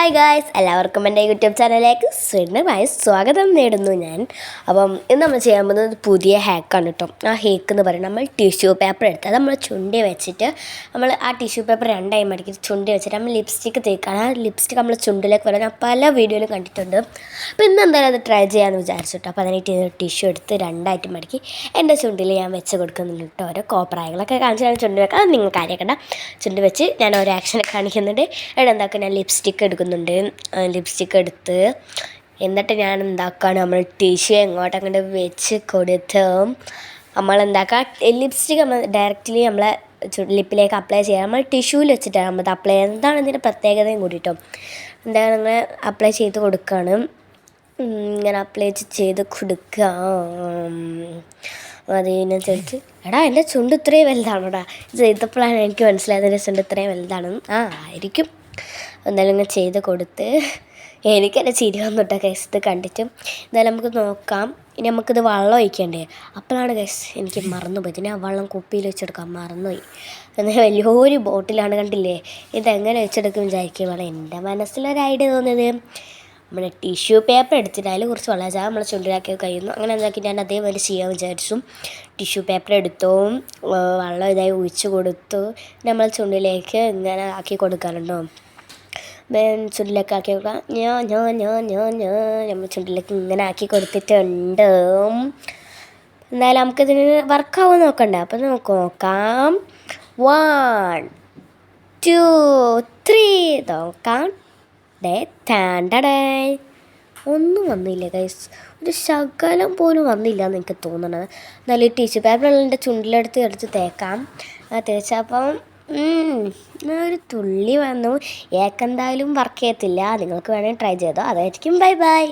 Hi guys, എല്ലാവർക്കും എൻ്റെ YouTube ചാനലിലേക്ക് സ്നേഹമായി സ്വാഗതം നേടുന്നു ഞാൻ. അപ്പം ഇന്ന് നമ്മൾ ചെയ്യാൻ പോകുന്നത് പുതിയ ഹാക്കാണ് കേട്ടോ. ആ ഹാക്ക് എന്ന് പറയുന്നത് നമ്മൾ ടിഷ്യൂ പേപ്പർ എടുത്ത് നമ്മൾ ചുണ്ടി വെച്ചിട്ട് നമ്മൾ ആ ടിഷ്യൂ പേപ്പർ രണ്ടായി മടക്കി ചുണ്ടി വെച്ചിട്ട് നമ്മൾ ലിപ്സ്റ്റിക്ക് തേക്കാണ്. ആ ലിപ്സ്റ്റിക്ക് നമ്മൾ ചുണ്ടിലേക്ക് വരാൻ ഞാൻ പല വീഡിയോയിലും കണ്ടിട്ടുണ്ട്. അപ്പോൾ ഇന്ന് എന്തായാലും അത് ട്രൈ ചെയ്യാമെന്ന് വിചാരിച്ചിട്ടോ. അപ്പോൾ അതിനായിട്ട് ടിഷ്യൂ എടുത്ത് രണ്ടായിട്ട് മടക്കി എൻ്റെ ചുണ്ടിൽ ഞാൻ വെച്ച് കൊടുക്കുന്നുണ്ട് കേട്ടോ. ഓരോ കോപ്രായങ്ങളൊക്കെ കാണിച്ച് ഞാൻ ചുണ്ടി വെക്കാം. അത് നിങ്ങൾക്ക് അറിയിക്കണ്ട. ചുണ്ടി വെച്ച് ഞാൻ ഓരോ ആക്ഷനൊക്കെ കാണിക്കുന്നുണ്ട്. ഇവിടെ എന്താക്കുക, ഞാൻ ലിപ്സ്റ്റിക്ക് എടുക്കുന്നുണ്ട്. ലിപ്സ്റ്റിക്ക് എടുത്ത് എന്നിട്ട് ഞാൻ എന്താക്കുകയാണ്, നമ്മൾ ടിഷ്യൂ അങ്ങോട്ട് വെച്ച് കൊടുത്ത് നമ്മളെന്താക്കുക, ലിപ്സ്റ്റിക്ക് നമ്മൾ ഡയറക്റ്റ്ലി നമ്മളെ ലിപ്പിലേക്ക് അപ്ലൈ ചെയ്യാം. നമ്മൾ ടിഷ്യൂവിൽ വെച്ചിട്ടാണ് നമ്മൾ അപ്ലൈ ചെയ്യുന്നത്. എന്താണ് ഇതിൻ്റെ പ്രത്യേകതയും കൂടിയിട്ടും എന്താണ് നിങ്ങൾ അപ്ലൈ ചെയ്ത് കൊടുക്കുകയാണ്. ഇങ്ങനെ അപ്ലൈ ചെയ്ത് കൊടുക്കുക. അതിനനുസരിച്ച് എടാ എൻ്റെ ചുണ്ട് ഇത്രയും വലുതാണോടാ, ഇത് ചെയ്തപ്പോഴാണ് എനിക്ക് മനസ്സിലായത് എൻ്റെ ചുണ്ട് ഇത്രയും വലുതാണെന്ന്. ആയിരിക്കും. എന്തായാലും ഇങ്ങനെ ചെയ്ത് കൊടുത്ത് എനിക്കെന്നെ ചിരി വന്നിട്ടോ ഗൈസ് ഇത് കണ്ടിട്ടും. എന്തായാലും നമുക്ക് നോക്കാം. ഇനി നമുക്കിത് വെള്ളം ഒഴിക്കണ്ടേ. അപ്പോഴാണ് ഗൈസ് എനിക്ക് മറന്നുപോയി. ഞാൻ വെള്ളം കുപ്പിയിൽ വെച്ചെടുക്കാൻ മറന്നുപോയി. എന്നാൽ വലിയൊരു ബോട്ടിലാണ്, കണ്ടില്ലേ. ഇതെങ്ങനെ വെച്ചെടുക്കും വിചാരിക്കുമ്പോൾ എൻ്റെ മനസ്സിലൊരു ഐഡിയ തോന്നിയത്, നമ്മുടെ ടിഷ്യൂ പേപ്പർ എടുത്തിട്ട് അതിൽ കുറച്ച് വെള്ളം വെച്ചാൽ നമ്മൾ ചുണ്ടിലാക്കി കഴിയുന്നു. അങ്ങനെ എന്താക്കി ഞാൻ അതേപോലെ ചെയ്യാൻ വിചാരിച്ചു. ടിഷ്യൂ പേപ്പർ എടുത്തു, വെള്ളം ഇതായി ഒഴിച്ച് കൊടുത്തു. നമ്മൾ ചുണ്ടിലേക്ക് ഇങ്ങനെ ആക്കി കൊടുക്കാറുണ്ടോ, ചുണ്ടിലേക്ക് ആക്കി കൊടുക്കാം. നമ്മൾ ചുണ്ടിലേക്ക് ഇങ്ങനെ ആക്കി കൊടുത്തിട്ടുണ്ട്. എന്തായാലും നമുക്കിതിന് വർക്കാവും നോക്കണ്ടേ. അപ്പം നമുക്ക് നോക്കാം. 1 2 3 നോക്കാം. ഒന്നും വന്നില്ല ഗൈസ്, ഒരു ശകലം പോലും വന്നില്ല എന്ന് എനിക്ക് തോന്നണത്. എന്നാലും ഈ ടിഷ്യൂ പേപ്പർ എൻ്റെ ചുണ്ടിലെടുത്ത് തേക്കാം. തേച്ചപ്പം ഒരു തുള്ളി വന്നു. ഏക്കെന്തായാലും വർക്ക് ചെയ്യത്തില്ല. നിങ്ങൾക്ക് വേണമെങ്കിൽ ട്രൈ ചെയ്തോ. അതായിരിക്കും. Bye bye.